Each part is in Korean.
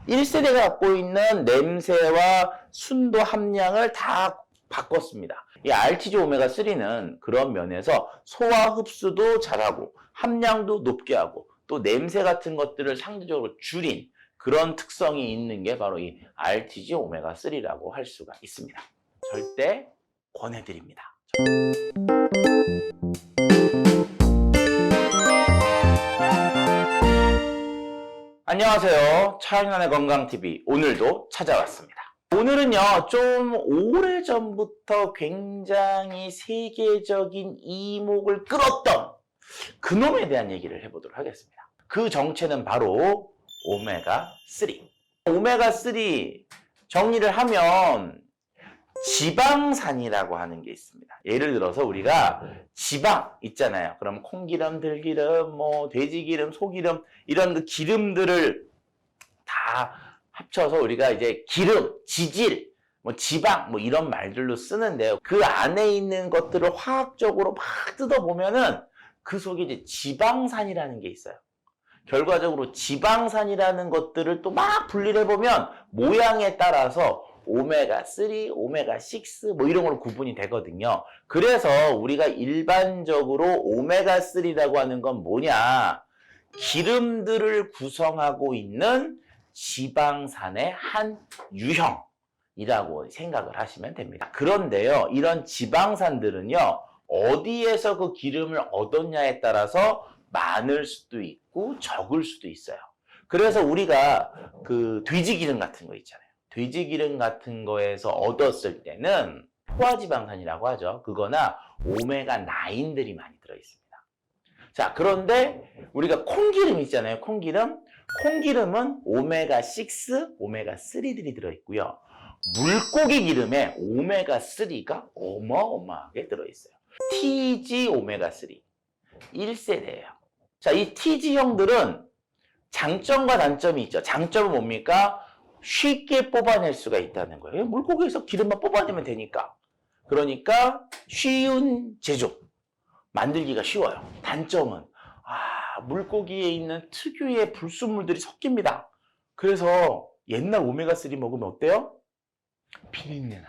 1세대가 갖고 있는 냄새와 순도 함량을 다 바꿨습니다. 이 RTG 오메가3는 그런 면에서 소화 흡수도 잘하고 함량도 높게 하고 또 냄새 같은 것들을 상대적으로 줄인 그런 특성이 있는 게 바로 이 RTG 오메가3라고 할 수가 있습니다. 절대 권해드립니다. 안녕하세요. 차영란의 건강TV 오늘도 찾아왔습니다. 오늘은요 좀 오래전부터 굉장히 세계적인 이목을 끌었던 그놈에 대한 얘기를 해보도록 하겠습니다. 그 정체는 바로 오메가3. 오메가3 정리를 하면 지방산이라고 하는 게 있습니다. 예를 들어서 우리가 지방 있잖아요. 그럼 콩기름, 들기름, 돼지기름, 소기름 이런 그 기름들을 다 합쳐서 우리가 이제 기름, 지질, 지방 이런 말들로 쓰는데요. 그 안에 있는 것들을 화학적으로 막 뜯어보면은 그 속에 이제 지방산이라는 게 있어요. 결과적으로 지방산이라는 것들을 또 막 분리를 해보면 모양에 따라서 오메가3, 오메가6 이런 걸로 구분이 되거든요. 그래서 우리가 일반적으로 오메가3라고 하는 건 뭐냐? 기름들을 구성하고 있는 지방산의 한 유형이라고 생각을 하시면 됩니다. 그런데요, 이런 지방산들은요, 어디에서 그 기름을 얻었냐에 따라서 많을 수도 있고 적을 수도 있어요. 그래서 우리가 그 돼지기름 같은 거 있잖아요. 돼지기름 같은 거에서 얻었을 때는 포화지방산이라고 하죠. 그거나 오메가9들이 많이 들어있습니다. 자, 그런데 우리가 콩기름 있잖아요. 콩기름은 오메가6, 오메가3들이 들어있고요. 물고기 기름에 오메가3가 어마어마하게 들어있어요. TG 오메가3 1세대예요. 자, 이 TG형들은 장점과 단점이 있죠. 장점은 뭡니까? 쉽게 뽑아낼 수가 있다는 거예요. 물고기에서 기름만 뽑아내면 되니까. 그러니까 쉬운 제조. 만들기가 쉬워요. 단점은 물고기에 있는 특유의 불순물들이 섞입니다. 그래서 옛날 오메가3 먹으면 어때요? 비린내 나요.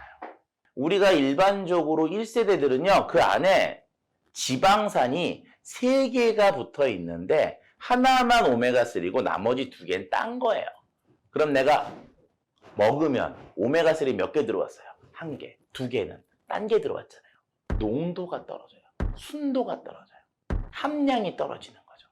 우리가 일반적으로 1세대들은요. 그 안에 지방산이 3개가 붙어 있는데 하나만 오메가3고 나머지 2개는 딴 거예요. 그럼 내가 먹으면 오메가3 몇 개 들어왔어요? 1개, 2개는 딴 게 들어왔잖아요. 농도가 떨어져요. 순도가 떨어져요. 함량이 떨어지는 거죠.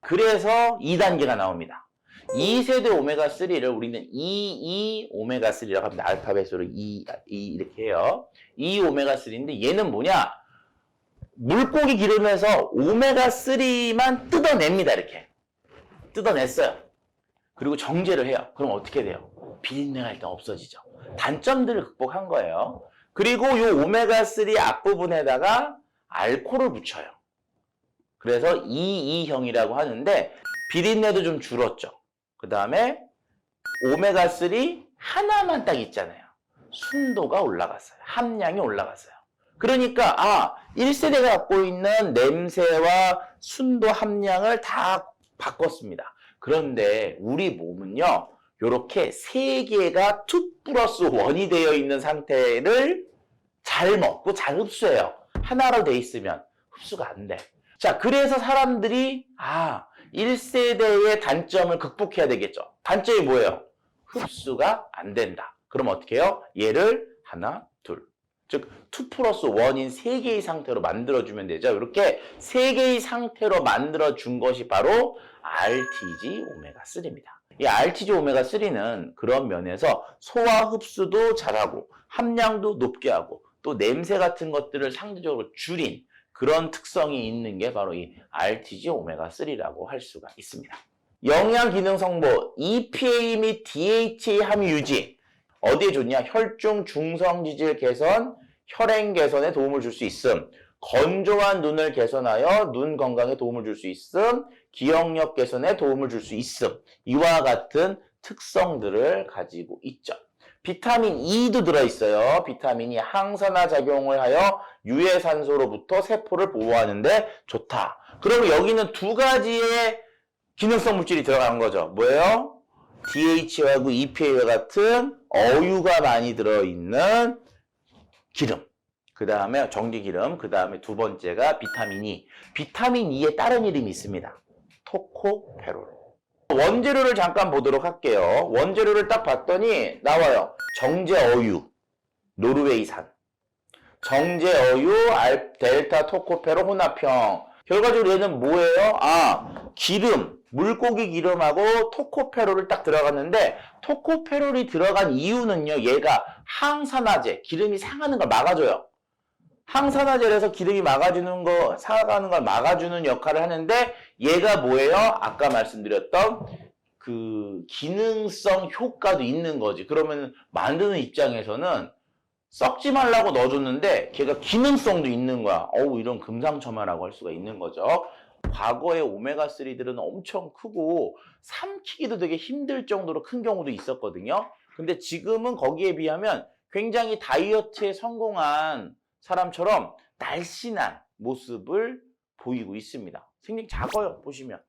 그래서 2단계가 나옵니다. 2세대 오메가3를 우리는 2 오메가3라고 합니다. 알파벳으로 2 이렇게 해요. 2 오메가3인데 얘는 뭐냐? 물고기 기름에서 오메가3만 뜯어냅니다. 이렇게 뜯어냈어요. 그리고 정제를 해요. 그럼 어떻게 돼요? 비린내가 일단 없어지죠. 단점들을 극복한 거예요. 그리고 이 오메가3 앞부분에다가 알코올을 붙여요. 그래서 22형이라고 하는데 비린내도 좀 줄었죠. 그 다음에 오메가3 하나만 딱 있잖아요. 순도가 올라갔어요. 함량이 올라갔어요. 그러니까 1세대가 갖고 있는 냄새와 순도 함량을 다 바꿨습니다. 그런데 우리 몸은요, 이렇게 3개가 2+1이 되어 있는 상태를 잘 먹고 잘 흡수해요. 하나로 돼 있으면 흡수가 안 돼. 자, 그래서 사람들이 1세대의 단점을 극복해야 되겠죠. 단점이 뭐예요? 흡수가 안 된다. 그럼 어떻게 해요? 얘를 하나, 둘. 즉 2+1인 3개의 상태로 만들어주면 되죠. 이렇게 3개의 상태로 만들어준 것이 바로 RTG 오메가3입니다. 이 RTG 오메가3는 그런 면에서 소화 흡수도 잘하고 함량도 높게 하고 또 냄새 같은 것들을 상대적으로 줄인 그런 특성이 있는 게 바로 이 RTG 오메가3라고 할 수가 있습니다. 영양 기능 성분 EPA 및 DHA 함유 유지. 어디에 좋냐? 혈중 중성 지질 개선, 혈행 개선에 도움을 줄 수 있음. 건조한 눈을 개선하여 눈 건강에 도움을 줄 수 있음. 기억력 개선에 도움을 줄 수 있음. 이와 같은 특성들을 가지고 있죠. 비타민 E도 들어있어요. 비타민이 항산화 작용을 하여 유해산소로부터 세포를 보호하는데 좋다. 그러면 여기는 2가지의 기능성 물질이 들어간 거죠. 뭐예요? DHA하고 EPA와 같은 어유가 많이 들어있는 기름. 그 다음에 정제기름. 그 다음에 두 번째가 비타민 E. 비타민 E에 다른 이름이 있습니다. 토코페롤. 원재료를 잠깐 보도록 할게요. 원재료를 딱 봤더니 나와요. 정제어유, 노르웨이산. 정제어유, 델타 토코페롤 혼합형. 결과적으로 얘는 뭐예요? 기름, 물고기 기름하고 토코페롤을 딱 들어갔는데 토코페롤이 들어간 이유는요. 얘가 항산화제, 기름이 상하는 걸 막아줘요. 항산화제라서 기름이 상하는 걸 막아주는 역할을 하는데 얘가 뭐예요? 아까 말씀드렸던 그 기능성 효과도 있는 거지. 그러면 만드는 입장에서는 썩지 말라고 넣어줬는데 걔가 기능성도 있는 거야. 이런 금상첨화라고 할 수가 있는 거죠. 과거에 오메가3들은 엄청 크고 삼키기도 되게 힘들 정도로 큰 경우도 있었거든요. 근데 지금은 거기에 비하면 굉장히 다이어트에 성공한 사람처럼 날씬한 모습을 보이고 있습니다. 생긴 작아요. 보시면.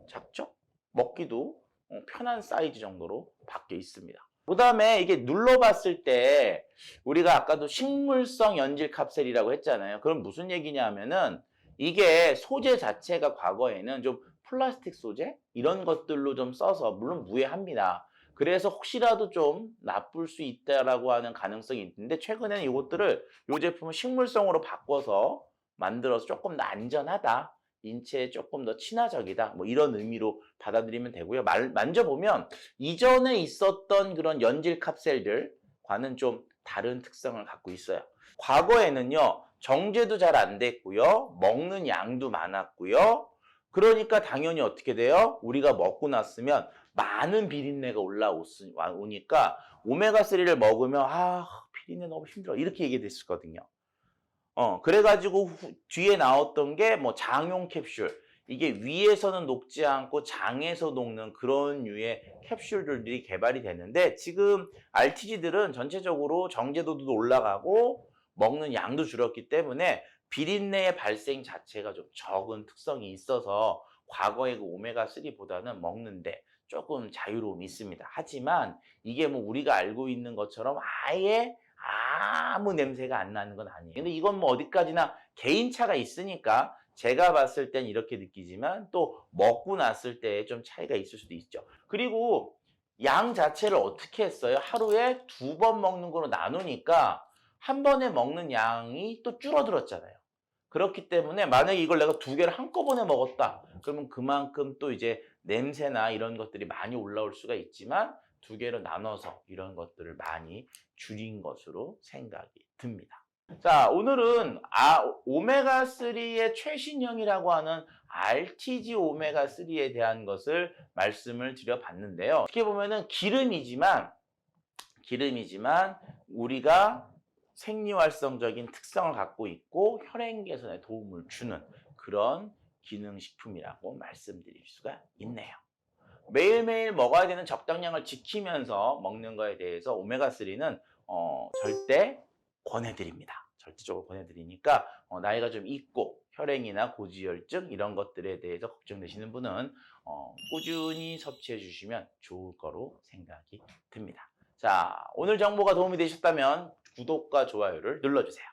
작죠? 먹기도 편한 사이즈 정도로 바뀌어 있습니다. 그 다음에 이게 눌러봤을 때 우리가 아까도 식물성 연질 캅셀이라고 했잖아요. 그럼 무슨 얘기냐 하면은 이게 소재 자체가 과거에는 좀 플라스틱 소재 이런 것들로 좀 써서 물론 무해합니다. 그래서 혹시라도 좀 나쁠 수 있다라고 하는 가능성이 있는데 최근에는 이것들을 이 제품을 식물성으로 바꿔서 만들어서 조금 더 안전하다. 인체에 조금 더 친화적이다. 뭐 이런 의미로 받아들이면 되고요. 만져보면 이전에 있었던 그런 연질 캅셀들과는 좀 다른 특성을 갖고 있어요. 과거에는요. 정제도 잘 안 됐고요. 먹는 양도 많았고요. 그러니까 당연히 어떻게 돼요? 우리가 먹고 났으면 많은 비린내가 올라오니까 오메가3를 먹으면 비린내 너무 힘들어. 이렇게 얘기됐었거든요. 그래가지고 뒤에 나왔던 게 뭐 장용 캡슐. 이게 위에서는 녹지 않고 장에서 녹는 그런 류의 캡슐들이 개발이 됐는데 지금 RTG들은 전체적으로 정제도도 올라가고 먹는 양도 줄었기 때문에 비린내의 발생 자체가 좀 적은 특성이 있어서 과거의 그 오메가3보다는 먹는데 조금 자유로움이 있습니다. 하지만 이게 뭐 우리가 알고 있는 것처럼 아예 아무 냄새가 안 나는 건 아니에요. 근데 이건 뭐 어디까지나 개인차가 있으니까 제가 봤을 땐 이렇게 느끼지만 또 먹고 났을 때 좀 차이가 있을 수도 있죠. 그리고 양 자체를 어떻게 했어요? 하루에 2번 먹는 거로 나누니까 한 번에 먹는 양이 또 줄어들었잖아요. 그렇기 때문에 만약에 이걸 내가 2개를 한꺼번에 먹었다. 그러면 그만큼 또 이제 냄새나 이런 것들이 많이 올라올 수가 있지만 2개로 나눠서 이런 것들을 많이 줄인 것으로 생각이 듭니다. 자, 오늘은 오메가3의 최신형이라고 하는 RTG 오메가3에 대한 것을 말씀을 드려봤는데요. 어떻게 보면은 기름이지만 우리가 생리활성적인 특성을 갖고 있고 혈행 개선에 도움을 주는 그런 기능식품이라고 말씀드릴 수가 있네요. 매일매일 먹어야 되는 적당량을 지키면서 먹는 거에 대해서 오메가3는 절대 권해드립니다. 절대적으로 권해드리니까 나이가 좀 있고 혈행이나 고지혈증 이런 것들에 대해서 걱정되시는 분은 꾸준히 섭취해 주시면 좋을 거로 생각이 듭니다. 자, 오늘 정보가 도움이 되셨다면 구독과 좋아요를 눌러주세요.